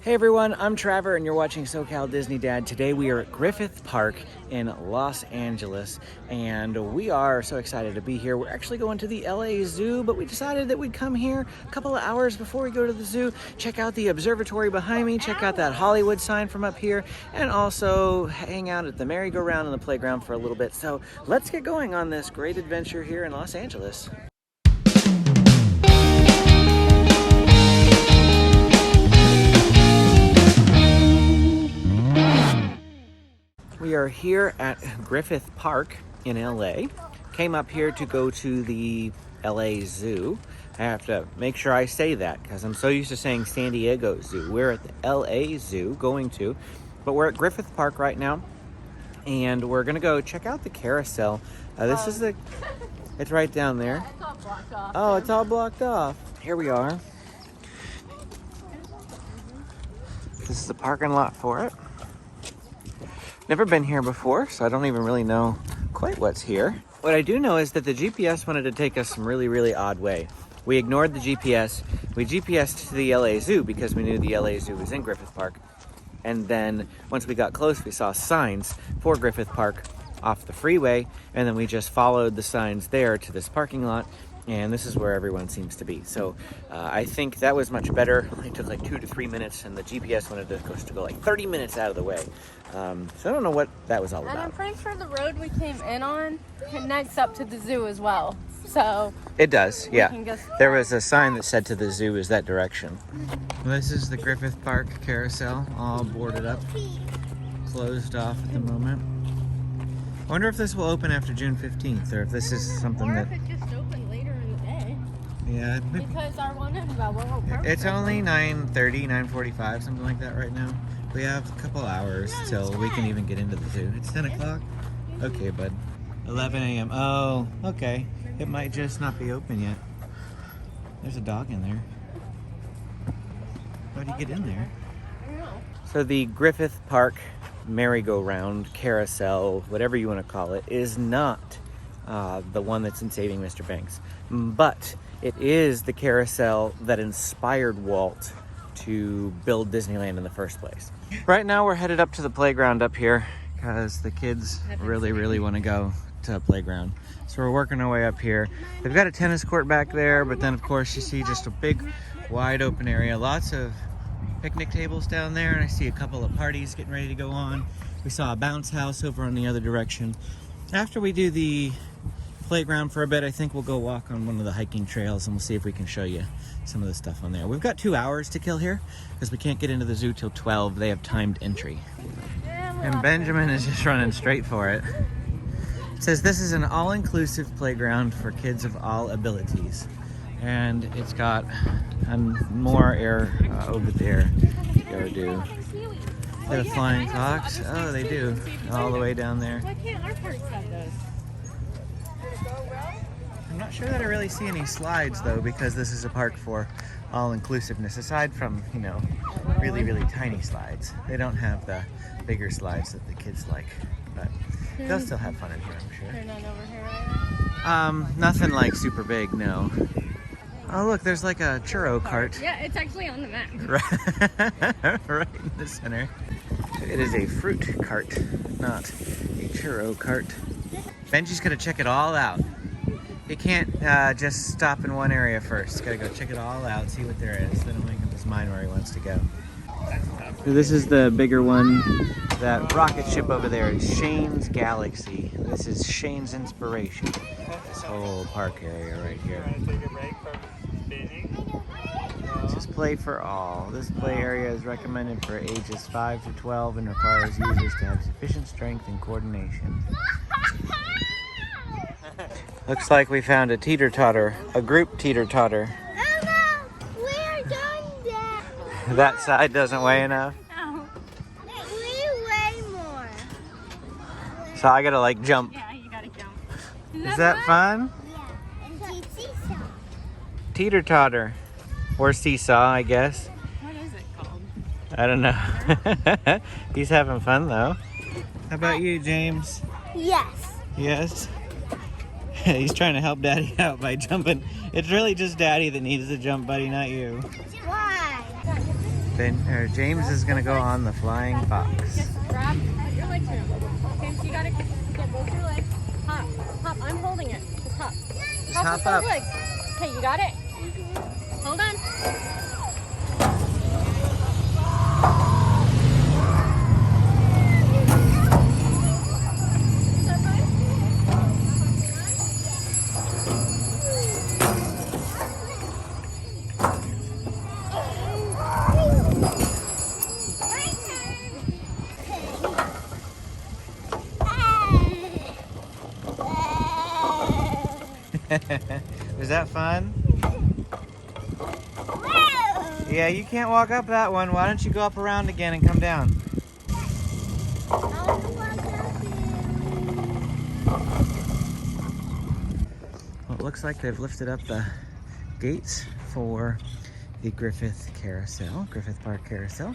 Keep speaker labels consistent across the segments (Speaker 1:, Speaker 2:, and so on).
Speaker 1: Hey everyone, I'm Trevor and you're watching SoCal Disney Dad. Today we are at Griffith Park in Los Angeles and we are so excited to be here. We're actually going to the LA Zoo, but we decided that we'd come here a couple of hours before we go to the zoo, check out the observatory behind me, check out that Hollywood sign from up here, and also hang out at the merry-go-round and the playground for a little bit. So let's get going on this great adventure here in Los Angeles. We are here at Griffith Park in LA. Came up here to go to the LA Zoo. I have to make sure I say that because I'm so used to saying San Diego Zoo. We're at the LA Zoo but we're at Griffith Park right now and we're gonna go check out the carousel. It's right down there.
Speaker 2: It's all blocked off.
Speaker 1: Oh, it's all blocked off. Here we are. This is the parking lot for it. Never been here before, so I don't even really know quite what's here. What I do know is that the GPS wanted to take us some really odd way. We ignored the GPS. We GPSed to the LA Zoo because we knew the LA Zoo was in Griffith Park. And then once we got close, we saw signs for Griffith Park off the freeway. And then we just followed the signs there to this parking lot. And this is where everyone seems to be. So I think that was much better. It took like 2 to 3 minutes and the GPS wanted to go like 30 minutes out of the way. So I don't know what that was all about.
Speaker 2: And I'm pretty sure the road we came in on connects up to the zoo as well. So
Speaker 1: it does, yeah. There was a sign that said to the zoo is that direction. This is the Griffith Park Carousel, all boarded up, closed off at the moment. I wonder if this will open after June 15th or if this is something
Speaker 2: or
Speaker 1: that...
Speaker 2: if it just opened later in the day.
Speaker 1: Yeah.
Speaker 2: Because our one is about
Speaker 1: it's only 9:30, 9:45, something like that right now. We have a couple hours till we can even get into the zoo. It's 10 o'clock? Okay, bud. 11 a.m. Oh, okay. It might just not be open yet. There's a dog in there. How do you get in there?
Speaker 2: I don't know.
Speaker 1: So the Griffith Park merry-go-round, carousel, whatever you want to call it, is not the one that's in Saving Mr. Banks. But it is the carousel that inspired Walt to build Disneyland in the first place. Right now we're headed up to the playground up here because the kids really want to go to a playground. So we're working our way up here. They've got a tennis court back there, but then of course you see just a big wide open area. Lots of picnic tables down there, and I see a couple of parties getting ready to go on. We saw a bounce house over on the other direction. After we do the playground for a bit, I think we'll go walk on one of the hiking trails and we'll see if we can show you some of the stuff on there. We've got 2 hours to kill here because we can't get into the zoo till 12. They have timed entry. And Benjamin is just running straight for it. It says this is an all-inclusive playground for kids of all abilities. And it's got more air over there to go do. They have flying clocks. Oh, they do. All the way down there.
Speaker 2: Why can't our parks have those?
Speaker 1: I'm not sure that I really see any slides though, because this is a park for all-inclusiveness. Aside from, you know, really tiny slides. They don't have the bigger slides that the kids like. But they'll still have fun in here, I'm sure.
Speaker 2: They're not over here right
Speaker 1: Nothing like super big, no. Oh look, there's like a churro cart.
Speaker 2: Yeah, it's actually on the map.
Speaker 1: Right in the center. It is a fruit cart, not a churro cart. Benji's gonna check it all out. He can't just stop in one area first. He's gotta go check it all out, see what there is. Then he'll make up his mind where he wants to go. So this is the bigger one. That rocket ship over there is Shane's Galaxy. This is Shane's Inspiration. This whole park area right here. Just play for all. This play area is recommended for ages 5 to 12 and requires users to have sufficient strength and coordination. Looks like we found a teeter-totter, a group teeter-totter.
Speaker 3: Mama, we're done that.
Speaker 1: That side doesn't weigh enough?
Speaker 2: No.
Speaker 3: We weigh more.
Speaker 1: So I gotta like jump.
Speaker 2: Yeah, you gotta jump.
Speaker 1: Is that fun?
Speaker 3: Yeah, and seesaw.
Speaker 1: Teeter-totter. Or seesaw, I guess.
Speaker 2: What is it called?
Speaker 1: I don't know. He's having fun though. How about you, James?
Speaker 3: Yes.
Speaker 1: Yes? He's trying to help Daddy out by jumping. It's really just Daddy that needs to jump, buddy, not you.
Speaker 3: Why?
Speaker 1: James is gonna go on the flying fox.
Speaker 2: Just grab, put your legs around. Okay, so you gotta get both your legs. Hop, hop, I'm holding it. Just hop.
Speaker 1: Just hop
Speaker 2: with
Speaker 1: up.
Speaker 2: both legs. Okay, you got it? Hold on.
Speaker 1: Was that fun? Yeah, you can't walk up that one. Why don't you go up around again and come down? Well, it looks like they've lifted up the gates for the Griffith Carousel, Griffith Park Carousel.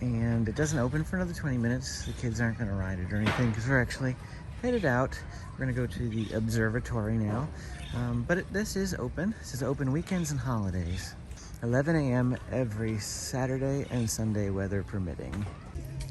Speaker 1: And it doesn't open for another 20 minutes. The kids aren't gonna ride it or anything because we're actually headed out. We're gonna go to the observatory now. But this is open. This is open weekends and holidays. 11 a.m. every Saturday and Sunday, weather permitting.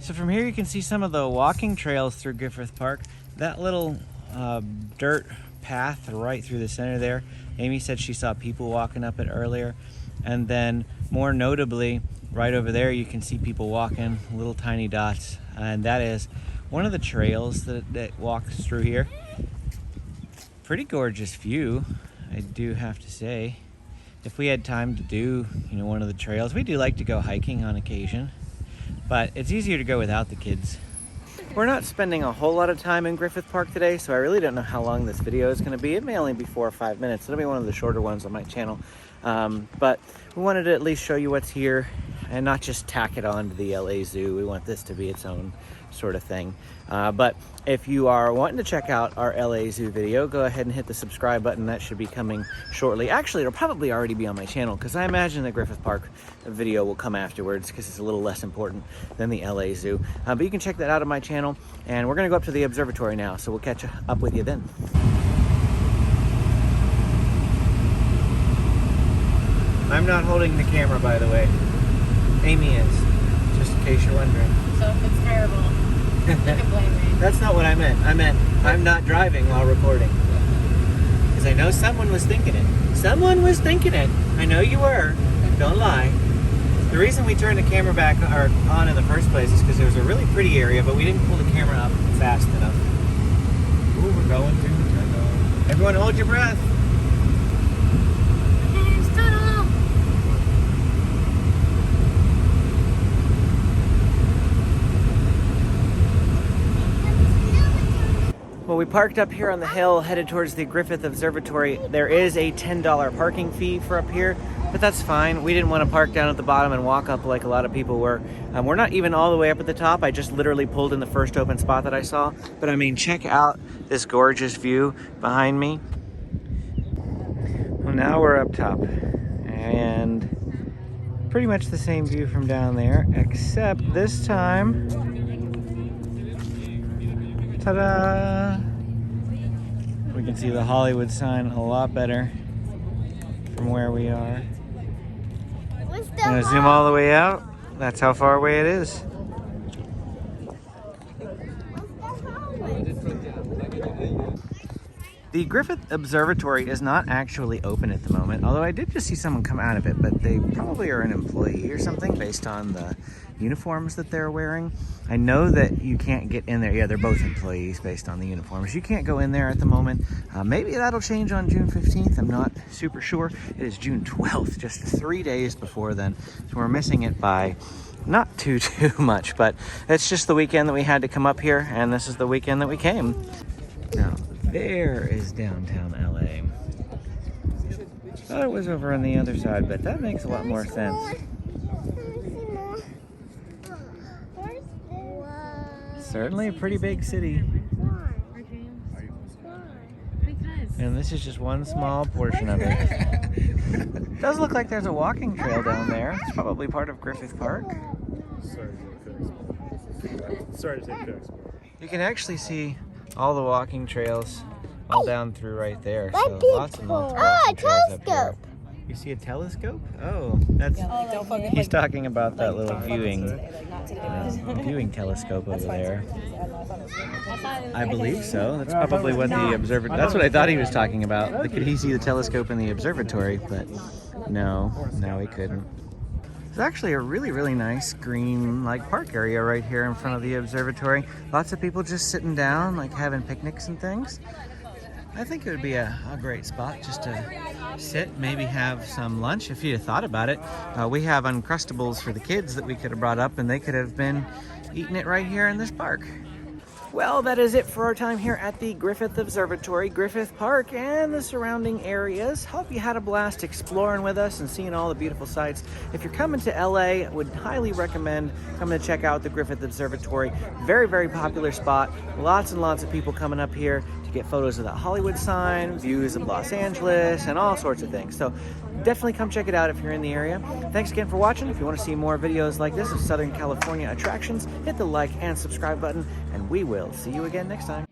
Speaker 1: So from here you can see some of the walking trails through Griffith Park. That little dirt path right through the center there. Amy said she saw people walking up it earlier. And then more notably, right over there you can see people walking, little tiny dots. And that is one of the trails that walks through here. Pretty gorgeous view, I do have to say. If we had time to do, one of the trails, we do like to go hiking on occasion, but it's easier to go without the kids. We're not spending a whole lot of time in Griffith Park today, so I really don't know how long this video is gonna be. It may only be 4 or 5 minutes. It'll be one of the shorter ones on my channel. But we wanted to at least show you what's here and not just tack it on to the LA Zoo. We want this to be its own sort of thing. But if you are wanting to check out our LA Zoo video, go ahead and hit the subscribe button. That should be coming shortly. Actually, it'll probably already be on my channel because I imagine the Griffith Park video will come afterwards because it's a little less important than the LA Zoo. But you can check that out on my channel, and we're gonna go up to the observatory now, so we'll catch up with you then. I'm not holding the camera, by the way. Amy is, just in case you're wondering.
Speaker 2: So if it's terrible, you can blame me.
Speaker 1: That's not what I meant. I meant I'm not driving while recording. Because I know someone was thinking it. Someone was thinking it. I know you were. Don't lie. The reason we turned the camera back on in the first place is because there was a really pretty area, but we didn't pull the camera up fast enough. Ooh, we're going through the tunnel. Everyone hold your breath. Well, we parked up here on the hill, headed towards the Griffith Observatory. There is a $10 parking fee for up here, but that's fine. We didn't want to park down at the bottom and walk up like a lot of people were. We're not even all the way up at the top. I just literally pulled in the first open spot that I saw. But I mean, check out this gorgeous view behind me. Well, now we're up top, and pretty much the same view from down there, except this time, ta-da! We can see the Hollywood sign a lot better from where we are. I'm gonna zoom all the way out. That's how far away it is. The Griffith Observatory is not actually open at the moment, although I did just see someone come out of it, but they probably are an employee or something based on the uniforms that they're wearing. I know that you can't get in there. Yeah, they're both employees based on the uniforms. You can't go in there at the moment. Maybe that'll change on June 15th. I'm not super sure. It is June 12th, just 3 days before then. So we're missing it by not too much, but it's just the weekend that we had to come up here, and this is the weekend that we came. Now, there is downtown LA. Thought it was over on the other side, but that makes a lot more sense. Certainly a pretty big city. And this is just one small portion of it. Does look like there's a walking trail down there. It's probably part of Griffith Park.
Speaker 4: Sorry to take pics.
Speaker 1: You can actually see all the walking trails all down through right there. So lots and lots of walking trails up here. You see a telescope? Oh, that's. He's talking about that little viewing telescope over there. I believe so. That's probably what the observatory. That's what I thought he was talking about. Could he see the telescope in the observatory? But no, he couldn't. There's actually a really nice green park area right here in front of the observatory. Lots of people just sitting down, having picnics and things. I think it would be a great spot just to sit, maybe have some lunch if you thought about it. We have Uncrustables for the kids that we could have brought up, and they could have been eating it right here in this park. Well, that is it for our time here at the Griffith Observatory, Griffith Park, and the surrounding areas. Hope you had a blast exploring with us and seeing all the beautiful sights. If you're coming to LA, I would highly recommend coming to check out the Griffith Observatory. Very popular spot. Lots and lots of people coming up here to get photos of that Hollywood sign, views of Los Angeles, and all sorts of things. So definitely come check it out if you're in the area. Thanks again for watching. If you want to see more videos like this of Southern California attractions, hit the like and subscribe button, and we will see you again next time.